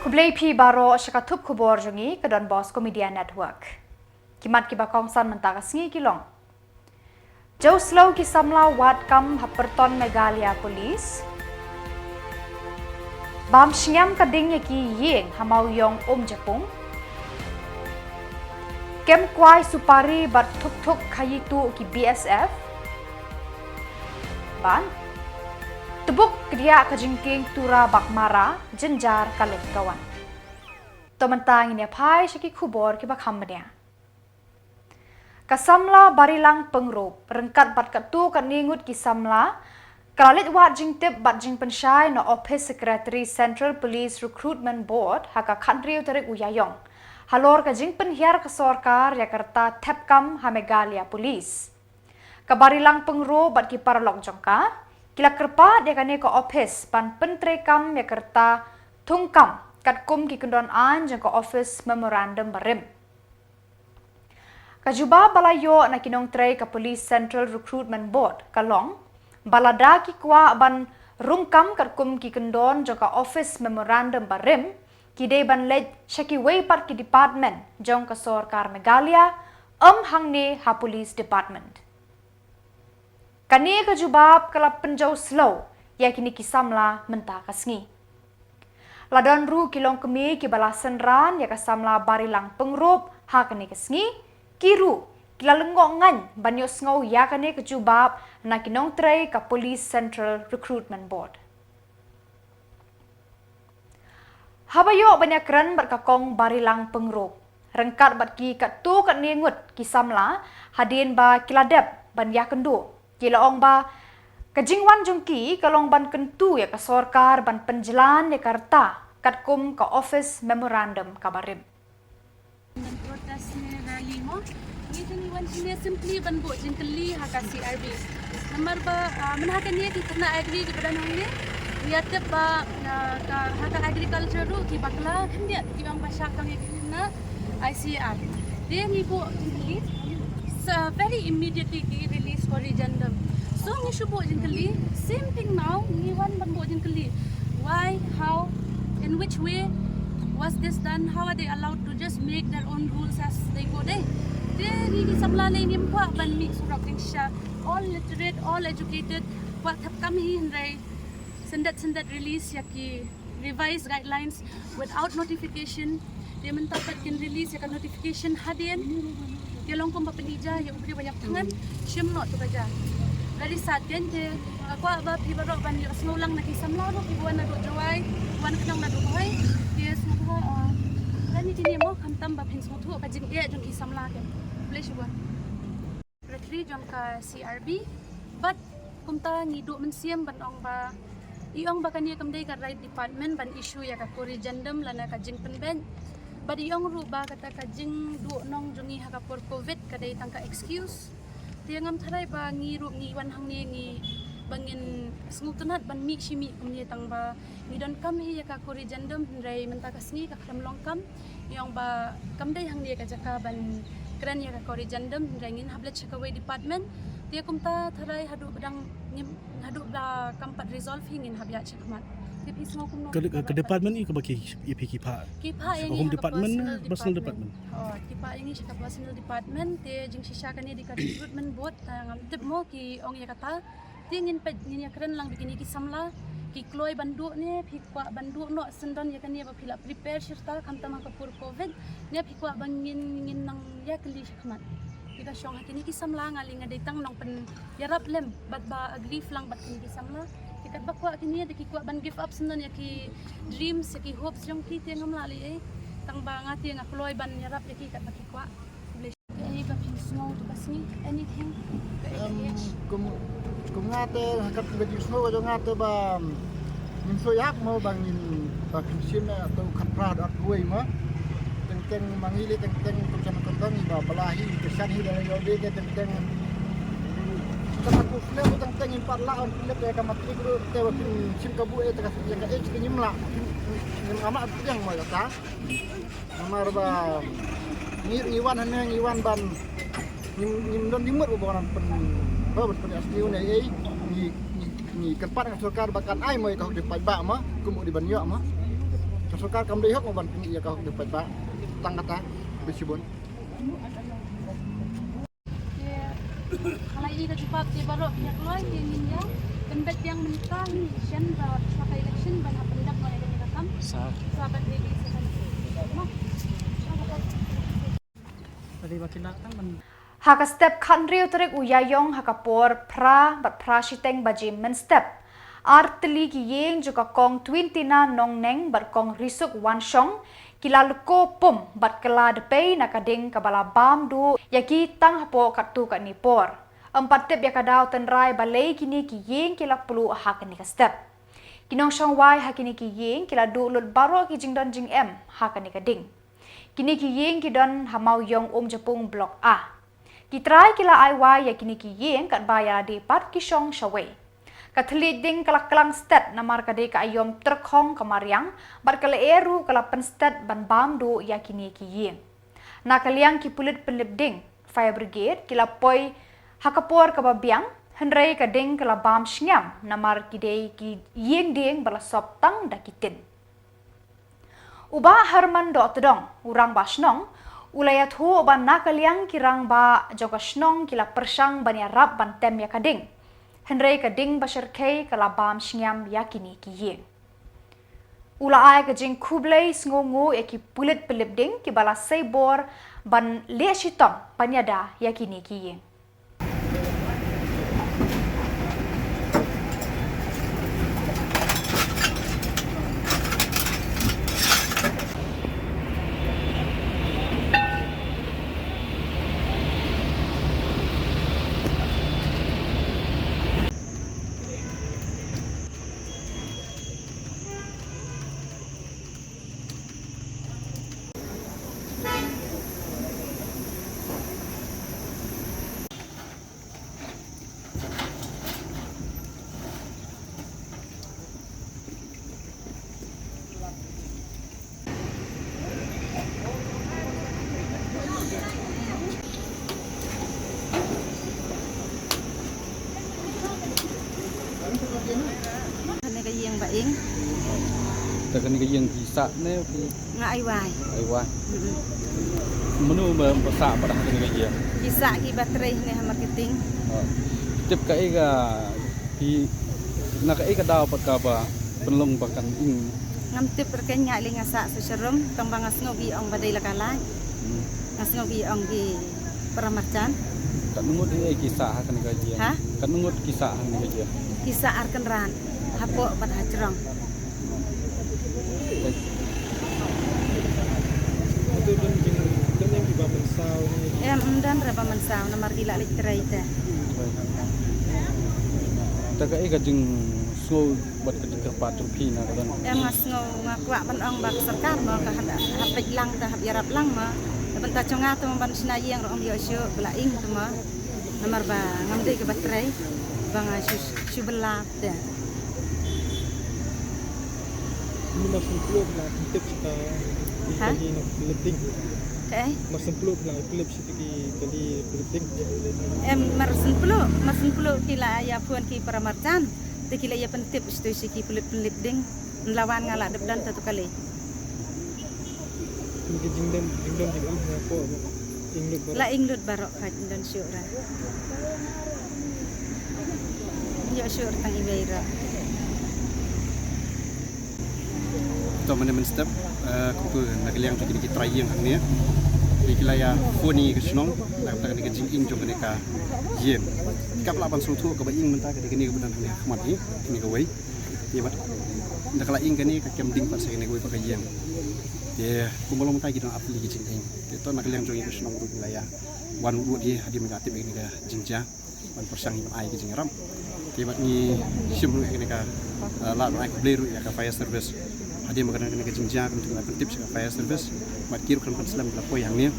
Khubor baro syakatup Khuborjylla ke donbosco media network. Kimat kibakong san mentaka sngi kilong. Jauh slow ki Samla wat kam haperton Meghalaya polis. Bam shyam kading ki Iaiong Iaiong Japung. Kem kwai supari bat tuk kayitu ki BSF. Ban tebuk kedia kajingking tura bakmara jenjar kalut kawan. Tomantang ini apai syaki Khubor ki bakhamnya. Kasamla barilang pengrop rengkat bat katu kaningut ki Samla kalalit wat jingtip bat jing pensyai no Office Secretary Central Police Recruitment Board haka country utarik Iaiong. Halor ka jing penhiar ke sorkar Jakarta tepkam ha Meghalaya Police. Kabarilang pengrop bat ki paralok jongka kila kerpat dia kane ke office pan pentrekam Jakarta tungkam katkum ki kendon an jang ke office memorandum barim. Kajuba balayo na kinong trei ke Police Central Recruitment Board kalong balada ki kwa ban rungkam katkum ki kendon jang ke office memorandum barim ki dei ban lej syaki way pat ki department jang ke sorkar Meghalaya hangne ha police department. Kani kajubab kalap penjau slow ya kini ki Samla mentah kasngi. Ladon ru kilong kemi ki balasan ran ya ka Samla barilang pengrop ha kani kasngi kiru kila lengongan banyos ngau ya kani kajubab na kinong tray ka Police Central Recruitment Board. Habayo banyak ran berkakong barilang pengrop rengkat bat ki katu kat ningut ki Samla hadin ba kiladep ban ya kendu. Yaiong ba kajingwan jongki kalong ban kentu ya ka sorkar ban penjelan Jakarta katkum ka office memorandum kabarim. Protes rally mo ngitong iwan sini simply ban bo jingkeli haka CRB. Nomor ba menhakan ni kita nak agree di badan ini ya tep ba haka agriculture ru ki bakla dia ibang pasyak kang na ICR. Dia ni bo jingkeli very immediately release corrigendum. So ni shubo jingkeli same thing now ni wan ban bo jingkeli. Why, how, in which way was this done? How are they allowed to just make their own rules as they go there? They ni Samla ni nimpa ban mix surak siya all literate, all educated. What have come here hindray sendat release yaki revised guidelines without notification. Dia mentapatkan release yakan notification hadian. Dia longkong bapenija yang beri banyak tangan, syem not tu kerja. Dari saat kan dia, aku abah pibarok ban dia senulang nak kisam lalu, ibuan nak duk jawai, ibuan kenang nak duk jawai. Dia semua dan ini dia mau kantam bapeng semua tu, kajing dia jom kisam lah kan. Boleh cuba. Retri jom ke CRB, but kumta ngiduk mensiam ban ong ba, iong bakan dia kemdai kat right department ban issue ya kat corrigendum lana kajing penben. Badi yang rubah kata kajing duok nong jongi hakapor COVID kadai tangka excuse. Dia ngam tharai ba ngi rup ngi wan hang ngi bangin smutunat ban mi shimi kumni tang ba ngi don kam hi ka corrigendum rai mentakas ngi ka kram longkam yang ba kam dai hang dia ka jaka ban kran ya ka corrigendum rai ngin hablet chakaway department. Dia kumta tharai hadu bedang hadu ba kampat resolve hingin habya chakmat. Ke department ni ke bagi kipa yang home department personal department kipa ini syaka personal department te jing sisya kan di recruitment board ngam tip mo ki ong ya kata te ngin ya keren lang bikini ki Samla ki kloi banduk ni phikwa banduk no sendon ya kan ya phila prepare serta kamta ma kapur COVID ne phikwa bangin ngin nang ya kali syakmat kita syong hakini ki Samla ngaling ngaditang nong pen yarap lem bat ba agree lang bat ki Samla ikat bakwa kini ada kikuat ban give up senon yaki dreams yaki hopes yang kita ngam lali tang ba ngati nga kloy ban yarap yaki kat bakikwa boleh ai ba pisno to basni anything kum ngate kat bagi snow jo ngate ba nim so yak mo bang nim ba kimsin atau khatpra dot kuai ma teng mangili teng kum kontong ba balahi kesan hi dari yo de teng aku fle utang tengin parla on fle ke kamatri guru te wakin sim kabu e taka yang ka age nyimla nim ama yang mo ta nomor ba ngiwan hane ngiwan ban nim don dimut bonan pen ba pen asli ne ni kerpat dengan sorkar bakan ai mo ka di pajak ma kumu di banyo ma Kasukar kam dehok ban iya ka de Peit ba. Tang kata bisibun. Kalau ini cepat di baru pihak lain yang ninja, tempat yang mentang, sian bawa pakai election banyak pendak oleh mereka kan. Sahabat ini sekarang. Tadi makin datang men Haka step kanriu terik Iaiong hakapor bat pra shiteng bajim men step. Arteli ki yeng juga kong twintina nong neng bat kong risuk wan shong kila luko pum bat kela depei nakading kabala bam du yaki tang hapo katu kat nipor. Empat tip yakadau tenrai balai kini ki yeng kila pulu hak ni ka step. Kinong shong wai hakini ki yeng kila du lut baro ki jingdon jing em hak ni ka ding. Kini ki yeng ki don hamau yong Japung blok A. Kitrai kila aiwai yakini ki yeng kat baya di pat ki shong shawai. Katli ding kalak kelang stat namar kade ka ayom terkhong kamariang bar kala eru kala penstat ban bam do yakini ki yeng. Na kaliang ki pulit pelip ding fire brigade kila poi hakapor ka babiang henrei ka ding kala bam shngam namar kide ki yeng ding bala sop tang dakitin. Uba Herman do tedong urang ba shnong ulayat hu ban na kaliang kirang ba joka shnong kila persang ban ya rap ban tem ya kading. Henrei kading basher kei kalabam shingyam yakini ki yeng. Ula ay kajing kublay sngongo eki pulit pelip ding ki bala seibor ban le shitong panyada yakini ki yeng. Yang baing Tekan ni yang kisah ni nga aiwai aiwan menu masak pada ni yang kisah ki baterai ni marketing tip ka ega ki nak ega daw pakaba penlong bakan ing ngam tip perken nya li ngasa seserum kembang ngasngogi ong badai lakalai ngasngogi ong gi paramarcan kan nungut ni kisah kan gaji ha kan nungut kisah ni gaji kisah arkenran hapo bat hajrong dan raba mansau namar gila literai ta taka ega jing so bat ka kerpat trupi na kan ngasngo ngakwa ban ong bak sarkar ma ka hapik lang ta hap yarap lang ma benta chonga tu ban sinayi yang ong yosyo belaing tu ma namar ba ngamde ke baterai bang syubela ta Mas semplup lah tip kita Ha? lebih Okay. mas semplup lah klip sitiki kali lebih Marsen pulu kila ya puan ki paramarcan te kila ya pentip stu siki pulit ding lawan ngala debdan satu kali mungkin jingdam di apa inglut la inglut barok ka dan syura ya syur tang ibeira to men step ku nak liang tu kita try yang ni ikila ya foni ke snong nak tak ni jing ing jong ni ka yen kap la ban su thu ka ba ing menta ka ni benan ni khmat ni ka wei ye bat nak la ing ka ni ka kem ding pas ni wei pa ka yen ye ku belum ta kita apli ki jing ing to nak liang jong ke snong ru ya wan ru di hadi mengatip ni ka jingja ban persang ni ai ki jing ram ye bat ni sim ru ni ka la ai ku bleru ya ka fire service hadi makanan kena kejingja kan tengah tips ka fire service mat kiru kan Islam la ko yang ni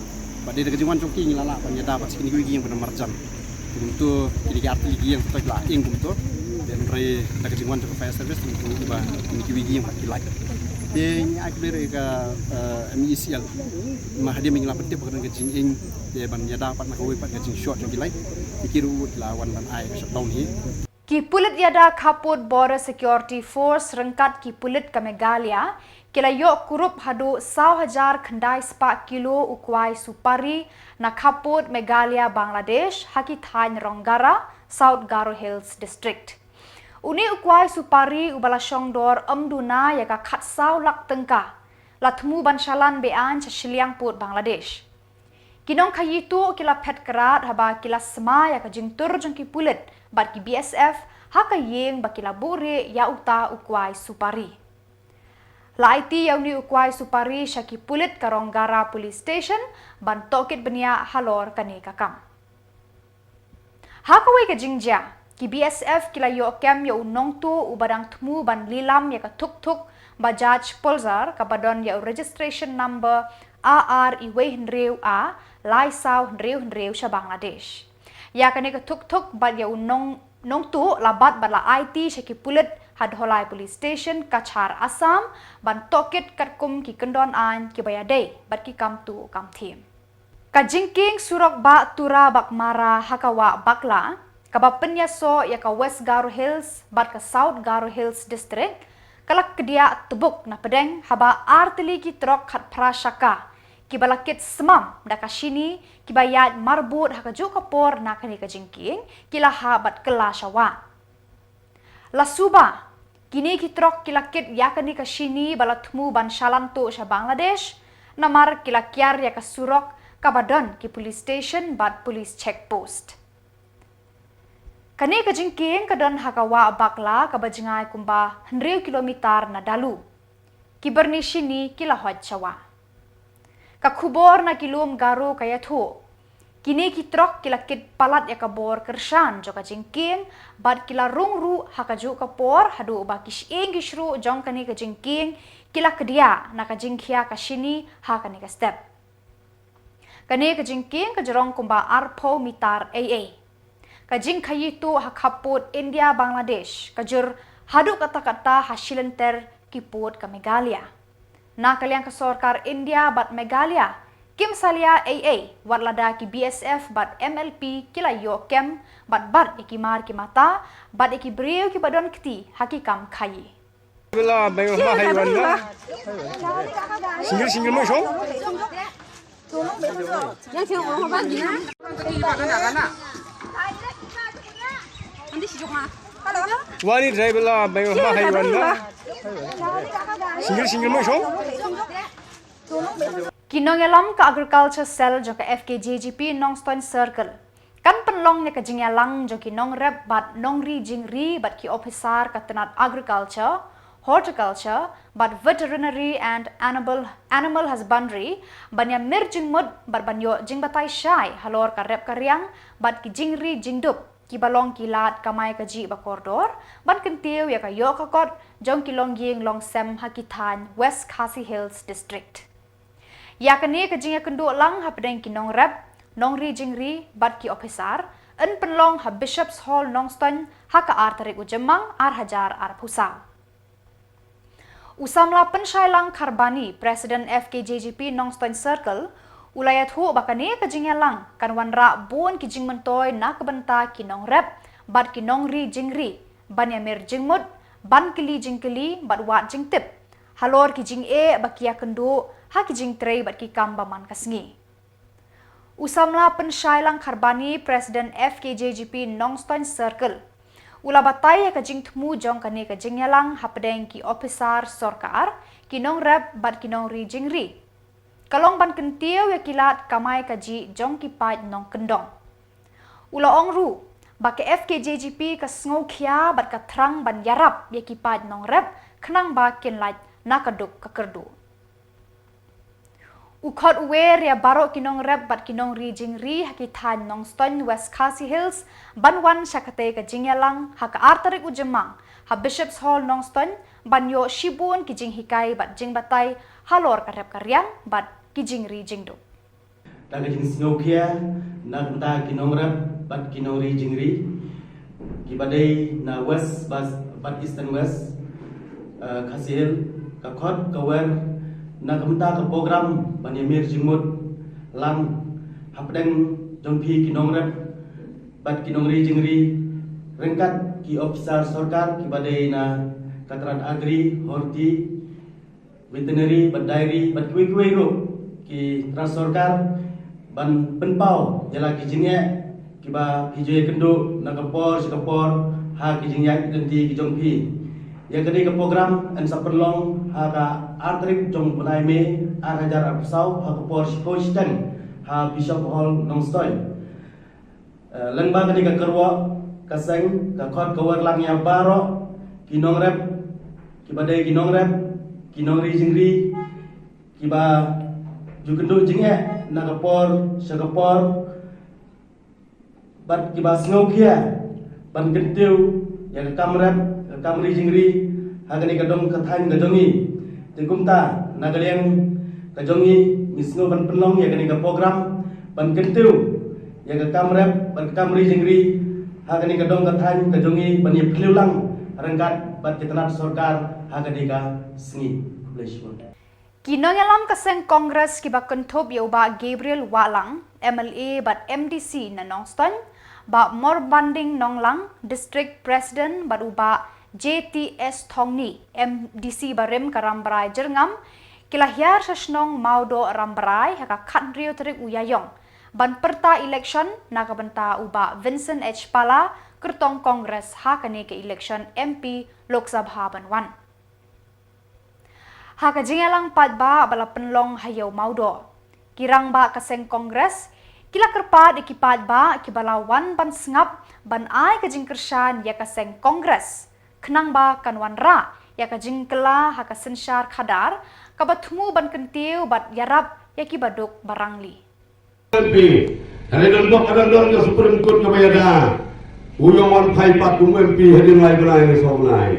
mat dia kejingan joki ngilala pan ya dapat sikini gigi yang benar marjam untuk kini arti gigi yang tak la ing untuk dan rai tak kejingan ka fire service ini ba ini gigi yang tak like dia aku beri ka MEC yang mah dia mengilap tip kan kejing ing dia ban ya dapat nak wei pat kejing short joki like dikiru lawan ban ai shutdown hi Ki pulit yada kaput Border Security Force rengkat ki pulit ke Meghalaya kila yok kurup hadu 1,000 kendai sepak kilo ukwai supari na kaput Meghalaya Bangladesh haki thain Ronggara South Garo Hills District. Uni ukwai supari ubala shongdor amduna yaka khatsau lak tengka latmu bansalan bean cha Shillong put Bangladesh. Kinong kayitu kila pet kerat haba kila sema yaka jingtur jengki pulit bat ki BSF haka yeng bakila bure ya uta ukwai supari. Laiti yauni ukwai supari syaki pulit ka Ronggara Police Station ban tokit benia halor kani kakam. Haka wei ka jingja ki BSF kila yo kem ya unong tu ubadang tmu ban lilam ya ka tuk-tuk Bajaj Pulsar ka badon ya registration number AR iwe hendreu A laisau hendreu sya Bangladesh. Ya kani ka tuk-tuk bad ya unong nong tu labat bala IT syaki pulit hadholai police station kachar Assam ban tokit katkum ki kendon an ki bayadei bat ki kam tu kam thim. Ka jingking surok ba tura bak mara hakawa bakla ka bapenya so ya ka West Garo Hills bat ka South Garo Hills district kalak kedia tubuk na pedeng haba artili ki trok khat prasaka ki balakit semam daka sini ki bayat marbut haka jo kapor na kani ka jingking kila habat kela syawa la suba kini ki trok kilakit yakani ka sini balatmu ban shalantu sya Bangladesh namar kila kiar ya ka surok kabadon ki police station bat police checkpost kani ka jingking kadon hakawa bakla kabajingai kumba 100 kilometer na dalu ki berni sini kila hot syawa ka Khubor na kilum garu kaya thu kini ki trok kilakit palat ya kabor kersan joka jingking bad kila rungru hakaju kapor hadu bakish ingishru jong kani ka jingking kila kedia na ka jingkhia ka sini ha kani ka step kani ka jingking ka jorong kumba arpo mitar AA ka jingkhayi tu hakaput India Bangladesh kajur hadu kata-kata hasilenter kiput ka Meghalaya na kaliang ka sorkar India bat Meghalaya kim salia AA wat lada ki BSF bat MLP kila yo kem bat ikimar ki mata bat iki breu ki badon kti hakikam khayi Bela bayo ma haiwan na. Single mo so. Wani driver la bayo ma haiwan na. Single mo so. Kinongelam ka agriculture cell jo ka FKJGP Nongstoin Circle. Kan penlong ne ka jingyalang jo ki nong rep bat nongri jingri bat ki officer ka tenat agriculture, horticulture, but veterinary and animal husbandry banya mir jingmud bat banyo jingbatai syai halor ka rep karyang bat ki jingri jingdup ki balong kilat kamai ka ji bakordor ban kentiu ya ka yo ka kot jong kilong ying long sem hakitan West Khasi Hills district. Yakani ka jingya kendu lang hapdeng ki nong rep nongri jingri bat ki officer en penlong ha Bishops Hall Nongston haka artarik ujemang ar hajar ar pusau. Usamla pensyailang Karbani Presiden FKJGP Nongstoin Circle ulayat hu bakani ka jingya lang kan wanra bun ki jingmentoy na kabenta ki nong rep bat ki nongri jingri ban yamir jingmud ban kili jingkili bat wat jingtip halor ki jing e bakia kendu ha ki jing trei bat ki kamba man kasngi. Usamla pensyailang Karbani Presiden FKJGP Nongstoin Circle ula batai ka jing tmu jong kani ka jingyalang hapdeng ki officer sorkar ki nong rep bat ki nong ri jingri kalong ban kentiu ya kilat kamai ka ji jong ki Peit nong kendong ula ongru ba ke FKJGP ka sngo khia bat ka thrang ban yarap ya ki Peit nong rep khnang ba kin lait nakaduk ka kerdu ukhot uwer ya baro kinong rep bat kinong ri jingri hakitan nong Ston West Khasi Hills banwan syakate ka jingyalang haka artarik ujemang ha Bishops Hall nong Ston banyo shibun ki jing hikai bat jing batai halor ka rep karyang bat ki jingri jingdo ta ka jing snokia na ta kinong rep bat kinong ri jingri ki badai na West bat Eastern West Khasi Hill ka khot ka wer na kamta ka program banimir jingmut lang hapdeng jongpi kinong rep bat kinong ri jingri rengkat ki officer sarkar ki badai na kataran agri, horti, veterinary, bat dairy, bat kui-kui ro ki trans sarkar ban penpau Jylla ki jingye ki ba hijau kendo na kapor ha ki jingye identi ki jong pi ya kini ke program en saperlong ha ka artrik jong punai me hajar apsau ha kapor shikoshten ha bishop hall nongstoy lengba kini ke kerwa kaseng ka khot kawar lang ya baro kinong rep ki badai kinong rep kinong ri jingri ki ba jukendo jingye na kapor shakapor bat ki ba sngau kia ban kentiu ya kamrep kamri jingri hagani kadong kathan gajongi tingkumta nagaliang kajongi misno ban penlong ya gani ka program ban kentiu ya ka kamrep ban kamri jingri hagani kadong kathan kajongi ban ye phliulang rengkat bat kitnat sarkar hagani ka sngi bleshmon Kinong alam kaseng Kongres kiba kentup ya uba Gabriel Walang MLA bat MDC na Nongston ba Morbanding Nonglang District President bat uba JTS Thongni MDC barim karambarai jerngam kilahyar sasnong maudo rambarai haka khandrio terik Iaiong ban perta election nakabenta uba Vincent H Pala kertong Kongres hakane ke election MP Lok Sabha banwan haka jingelang padba bala penlong hayo maudo kirang ba kaseng Kongres kila kerpat ikipad ba kibalawan ban sengap ban ai ke jingkershan ya kaseng Kongres kenang ba kanwan ra ya ka jingkela ha ka sensyar khadar ka batmu ban kentiu bat yarap ya ki baduk barangli MP hari dondok kadang ke Supreme Court ke bayada uyong pai pat kum MP hedin lai belai so belai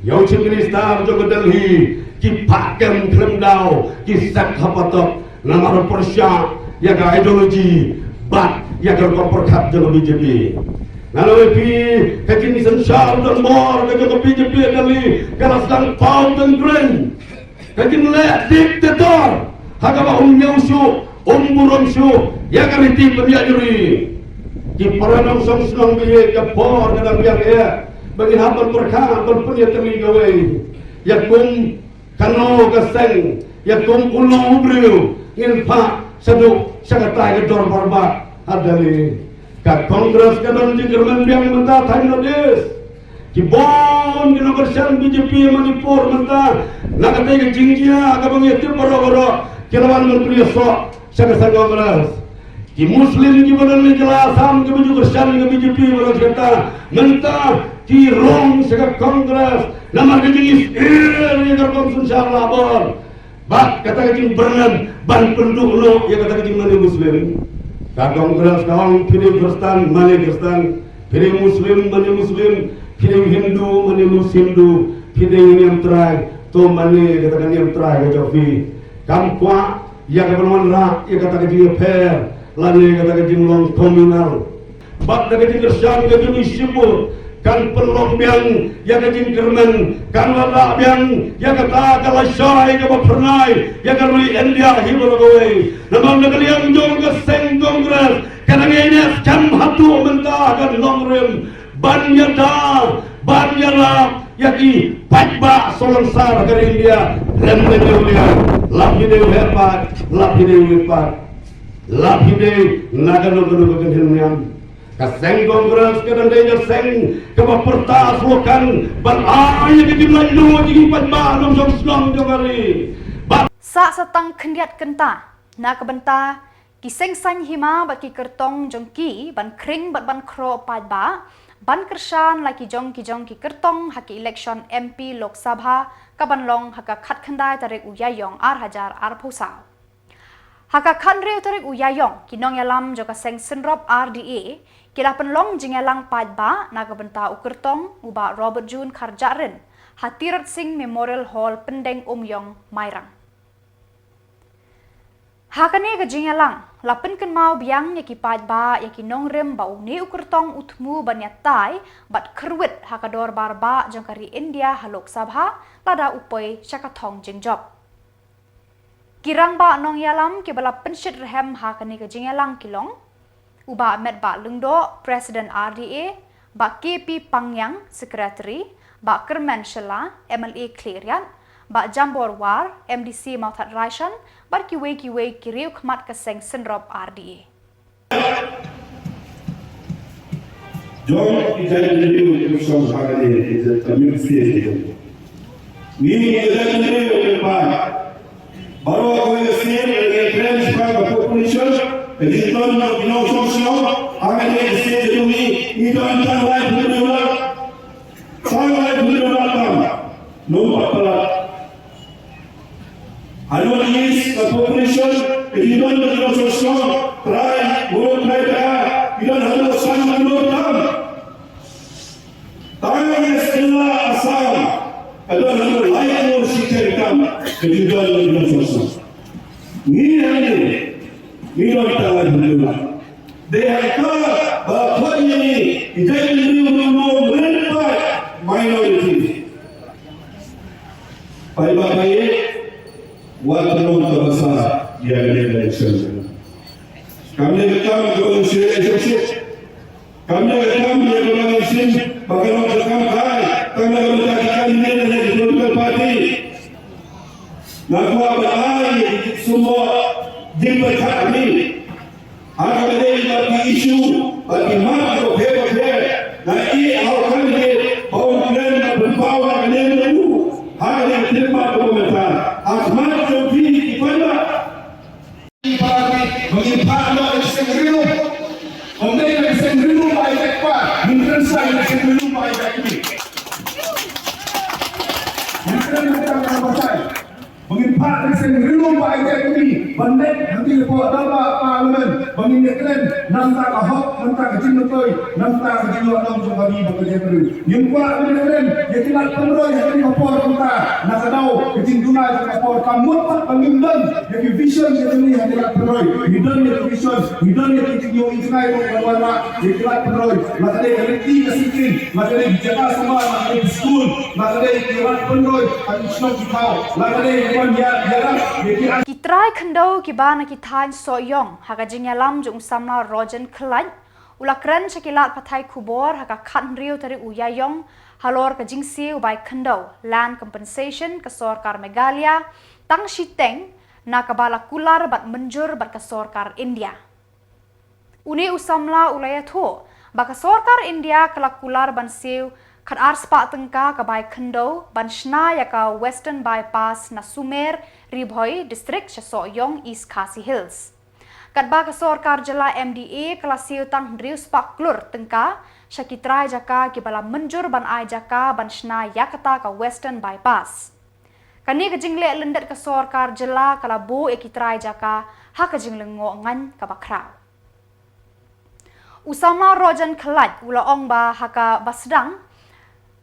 yau chief minister jo Delhi ki pakem klem dau ki sat khapatok namar persya ya ka ideologi bat ya ka korporat jo BJP Kalau lebih kecil sensyal dan mor kecil BJP kali kalau sedang pau dan keren kecil lek diktator hagama nyausu burumsu ya kali tim penjajuri di peranang song biye kapor kadang biar ya bagi hampir berkah berpunya temi gawe ya kum kano kaseng ya kum ulu brio ingin pak seduk sagatai ke dor barbat adali ka Kongres kadang jingkerman biang mentah thaino des ki bon di nomor san BJP Manipur mentah nakate ke jingjia ka bang yete boro-boro kilawan menteri so sa Kongres ki muslim ki badan ni jelas sam ki baju kersan ke BJP boro kata mentah ki rong sa Kongres namar ke jingis ya ka konsun labor bak kata ke jing bernan ban penduk lo ya kata ke jing mani muslim ka Kongres kawan pilih Kristen, mani Kristen, pilih Muslim, mani Muslim, pilih Hindu, mani Hindu, pilih yang terakhir, tu mani katakan yang terakhir Jovi. Kampua, ya kebenaran rak, ya katakan dia fair, lalu katakan dia long komunal. Bak katakan dia syam, katakan dia sibuk, kan pelong biang, ya katakan kerman, kan wadah biang, ya kata kalau syai, kalau pernah, ya kalau India hibuh gawe. Namang nagaliang jong kaseng Kongres kadang ini jam hatu mentah kan longrem ban yara yaki pajba solonsar dari India remne dia lapide hebat lapide wipat lapide nagano kan hilmiam kaseng Kongres kadang dia seng kaba pertas lokan ban ay di lalu di pajba nom slong jogari sa satang kendiat kenta na kabenta kiseng san hima bat ki kertong jongki ban kring bat ban kro pad ba ban kershan laki jong ki kertong haki election MP Lok Sabha kaban long haka khat khandai tarik Iaiong hajar pusau haka khandre tarik Iaiong kinong yalam joka seng senrop RDA kila penlong jingelang pad ba na kabenta ukertong uba Robert June Kharjarin Hatirat Singh Memorial Hall Pendeng Umyong Mairang Hakane ke jingelang lapin kan mau biang yaki pad ba yaki nongrem ba uni ukurtong utmu banyatai bat kerwit hakador barba jangkari India halok sabha lada upoi syakatong jingjob kirang ba nong yalam ke bala penshit rehem hakane ke jingelang kilong uba met ba lungdo President RDA Bak KP Pangyang, Sekretari, Bak Kermen Shilla, MLA Kleriat, Bak Jambor War, MDC Mautat Raishan, Bak Kiwe Kiriu Kmat Keseng Senrop RDA. Jong Iaiong from Meghalaya is a community. We Iaiong baru aku sendiri dengan trend sebagai population, jadi tahun yang sosial, akan jadi sendiri ini antara lain berdua, sangat berdua tam, nombor pelat. Anu ini population, jadi tahun yang sosial, try, buruk mereka, kita harus sangat berdua tam. Tangan yang segala asal. Adalah lain orang sikapkan kejujuran dan sosial. Ini orang berdua. Mereka bahawa ini Iaiong menempat minoriti. Baik-baik, walau terbesar dia ada election. Kami akan berusaha election. Kami akan berusaha bagaimana kami akan menjadikan ini menjadi political party. NAKA berlari semua diperkat kami. Akan menjadi isu bagi makro pihak-pihak. Dan ini akan menjadi bahawa kalian berbawa kalian NEHU. Hal yang terima komentar. Akhmat Jofi kepada mengimpankan eksengrilu. Memiliki eksengrilu baik apa? Mengerasa eksengrilu baik ini. Mengimpak eksengrilu baik ini. Bandek nanti report dapat parlimen. Mengingatkan nantang Ahok, nantang Jylla, nantang Jylla dalam kami bekerja baru. Yang kuat mengingatkan, yang tidak pemerintah yang kapor kita. Nak tahu, kecil dunia yang kapor kamu tak pengingat. Yang vision yang ini yang tidak pemerintah. Hidden yang vision, hidden yang kecil internal berwarna. Yang tidak pemerintah. Maka dia kerti kesikin, maka dia dijaga semua, maka dia school, maka dia kirat pemerintah. Akan semua kita, maka dia bukan jarang. Kitrai Kendo Kibana Kitain Soyong, Hakajing Yalam Jung Samla Rojan Kelaj, Ulakren Shakilat Patai Khubor, Haka Katnriu Tari Iaiong, Halor Kajingsi Ubai Kendo, Land Compensation, Kasorkar Meghalaya, Tang Shiteng, Nakabala Kular Bat Menjur Bat Kasorkar India. Uni Usamla Ulayatho, Bakasorkar India Kalakular Bansiu, Kat Arspa Tengka Kabai Kendo, Banshna Yaka Western Bypass Nasumer, Ribhoi, District Soyong, East Khasi Hills. Kat Khuborjylla MDA Kalasiu Tang Rius Paklur Tengka, Syakitrai Jaka Kibala Menjur Ban Ai Jaka Banshna Yakata ka Western Bypass. Kani kajingle lendet Khuborjylla Kalabu Ekitrai Jaka, Hakajingle Ngan Kabakrau. Usamla Rojan Kelaj Ulaong Ba Haka Basdang,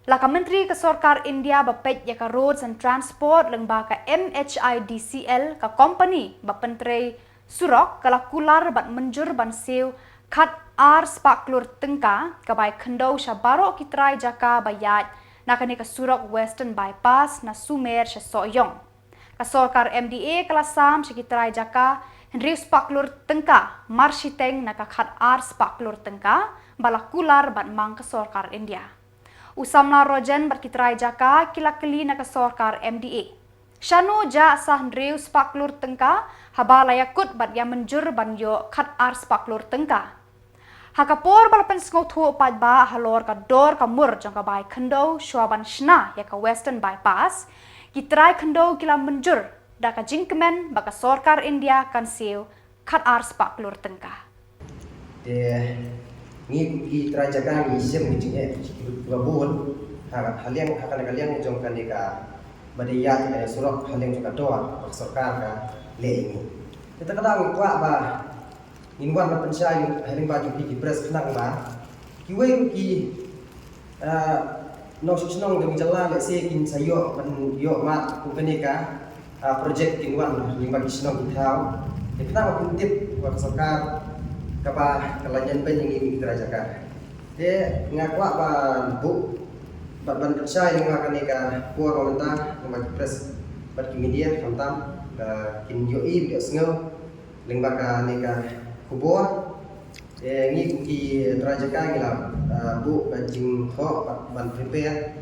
Laka Menteri Kesorkar India ba Peit Yaka Roads and Transport lengba ka NHIDCL ka company ba Pentrei Surok kala kular bat menjur ban siu kat ar spaklur tengka ka bai Kendo Shabaro Kitrai Jaka bayat nakani ka Surok Western Bypass na Sumer sya Soyong. Kesorkar MDA kala sam sya Kitrai Jaka Henry spaklur tengka marshiteng naka kat ar spaklur tengka bala kular bat mang Kesorkar India. Usamla Rojan berkitrai Jaka kilakeli na Kesorkar MDA. Shanu ja sah Hendriu spaklur tengka habala yakut bat yang menjur ban yo kat ar spaklur tengka. Hakapor balapan sengotho padba halor ka dor ka mur jang ka bai Kendo Shuaban Shna ya ka Western Bypass kitrai Kendo kila menjur da ka jingkemen ba Kesorkar India kan siu kat ar spaklur tengka. Ni kita jaga ni sem ni babun haliang akan kalian jong kan deka badiyat dari Surok haliang juga doa Kesorkar ka le ini kita kadang kuat ba inwan ba pensai haliang ba ki pres kenang ba kiwe ki no Shillong dengan Jylla le se kin sayo ban yo mat ku ka project inwan ling ba Shillong kita kita ba kuntip wa Kesorkar kapa kalajan pen yang kita jaga. Dia ngakwa ba bu ban percaya yang akan nika kuah komentar ngambil press bagi media kamtam kin yo video sengau leng baka nika Khubor Ngi terajaka ngila bu jing ko ban prepare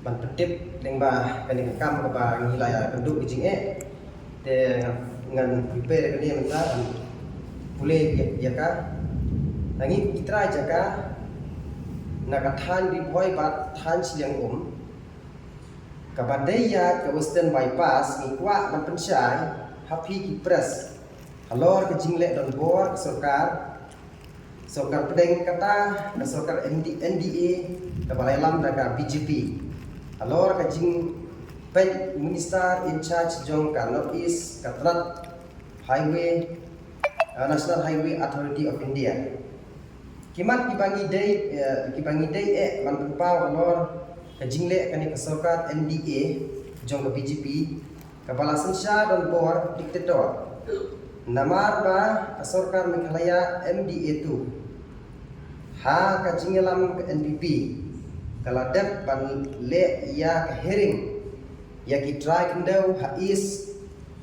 ban petip deng ba kan kam ba ngila ya kenduk jing te ngan prepare kan menta boleh ya ka ngi terajaka nak than di boy bat than Shillong kabadaya ke western bypass ni kwa ban pensai happy ki press alor ke jingle don bor sokar pedeng kata sokar NDA ke balai lam daga BJP alor ke jing Peit minister in charge jong ka north east katrat highway National Highway Authority of India kimat kibangi day man pau alor ke jingle kan ke sokar NDA jong ke BJP ke balasan sya don bor diktator namar ba Sarkar Meghalaya MDA 2 ha ka jingelam ke NPP kaladep ban le ya ke hearing ya ki try kendau ha is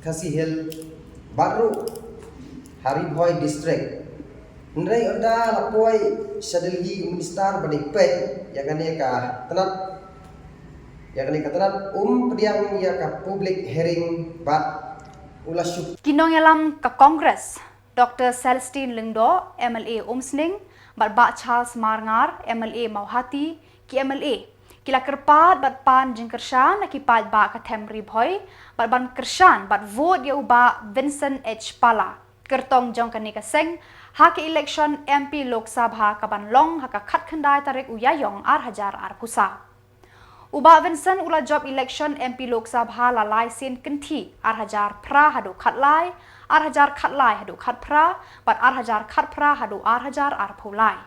khasinews baru hari boy district ndai oda lapoi sadeli minister bani Peit ya kan ka tenat pediang ya ka public hearing bat ulas Kinong yalam ka Congress, Dr. Celestine Lingdo, MLA Umsning, bat Charles Marngar, MLA Mauhati, ki MLA. Kila kerpat bat pan jingkershan na kipat ba ka Temri Boy, bat ban kershan bat vote ya uba Vincent H. Pala. Kertong jong kanika seng, haki election MP Lok Sabha ka ban long haka khat khandai tarik Iaiong Hajar kusa. Uba Vincent ula job election MP Lok Sabha lalai sin kenti Hajar pra hadu khatlai Hajar khatlai hadu khat pra bat Hajar khat pra hadu Hajar pulai.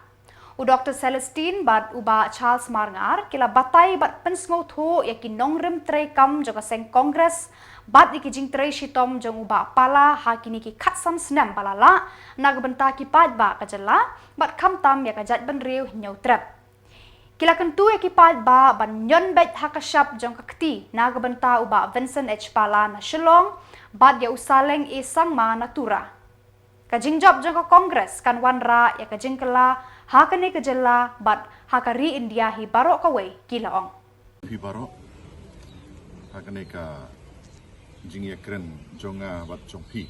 U Dr. Celestine bat uba Charles Marngar kila batai bat pensngo tho yakin nongrim trei kam joka seng Congress bat ikijing trei shitom jong uba pala hakini ki khatsam snam balala nagbenta ki pat ba kajalla bat kham tam ya kajat ban riu nyau trap. Kila kentu ekipat ba ban nyon bet hakashap jong kakti nagbenta uba Vincent H. Pala na Shillong bat ya usaleng isang ma natura. Kajing job jong ka Congress kan wanra ya kajing kala hakane ke Jylla bat hakari India hi barok kawe Iaiong. Hi barok hakane ka jing ya kren jonga bat jongpi.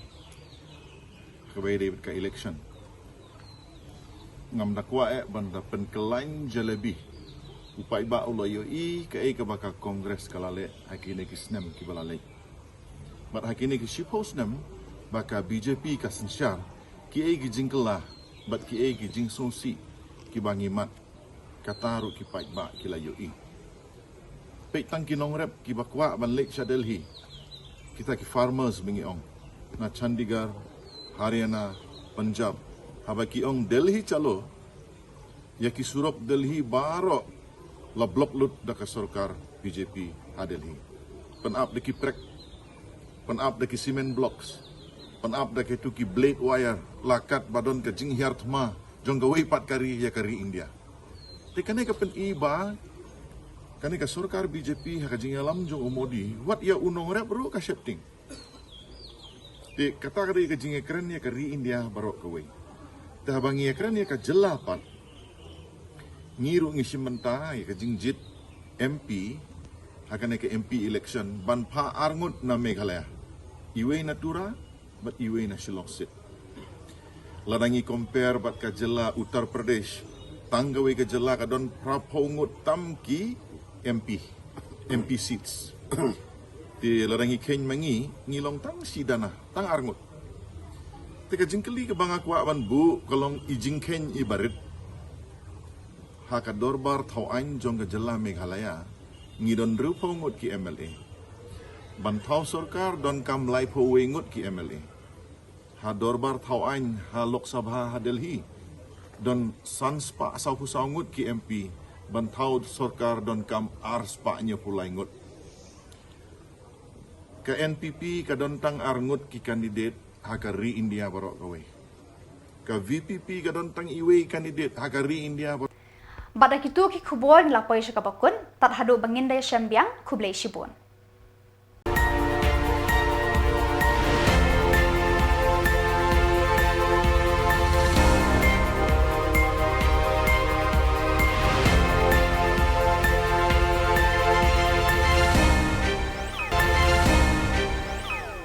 Kawe de ka election. Ngam dakwa banda penkelain jalebi. Upai ba ulo yo ka baka Kongres kalale hakine ki snem ki balale. Bat hakine ki ship house nem baka BJP ka sensyar ki ki jingkela bat ki jing sonsi ki bangimat kataru ki pai ba ki la yo Peit tang ki nong rep ki bakwa ban lek Delhi. Kita ki farmers bingiong na Chandigarh, Haryana, Punjab habaki ong Delhi chalo ya ki surop Delhi baro la blok lut da ka Sarkar BJP ha Delhi penap de ki prek penap de ki cement blocks penap de ki tu ki blade wire lakat badon ke jing hiar thma jong gawai pat kari ya kari India te kane ka pen iba kane ka Sarkar BJP ha ka jing alam jong umodi wat ya unong rep ru ka shifting te kata kari ka jing ekran ya kari India barok kawai ta bangi ekran ya ka Jylla pat ngiru ngisimenta ya ka jingjit MP hakane ka MP election ban pha arngut na Meghalaya iwe natura bat iwe na Shillong sit ladangi compare bat ka Jylla Uttar Pradesh tanggawe ka Jylla ka don prapongut tamki MP seats ti ladangi ken mangi ngilong tang sidana tang arngut tika jingkeli ke bangakwa ban bu kalong ijing ken ibarit haka dorbar thawain jong ke Jylla Meghalaya ngidon rupongut ki MLA bantau Sarkar don kam lai pho wengut ki MLA ha dorbar thawain ha Lok Sabha ha Delhi don sanspa sauku saungut ki MP bantau Sarkar don kam arspa nya pulai ngut ke NPP ka don tang arngut ki kandidat hakari India barok kawe ka VPP ka don tang iwe kandidat hakari India barok Badak itu ki Khubor nilapoi syakabakun tat hadu bangindai syambiang kublai shibun.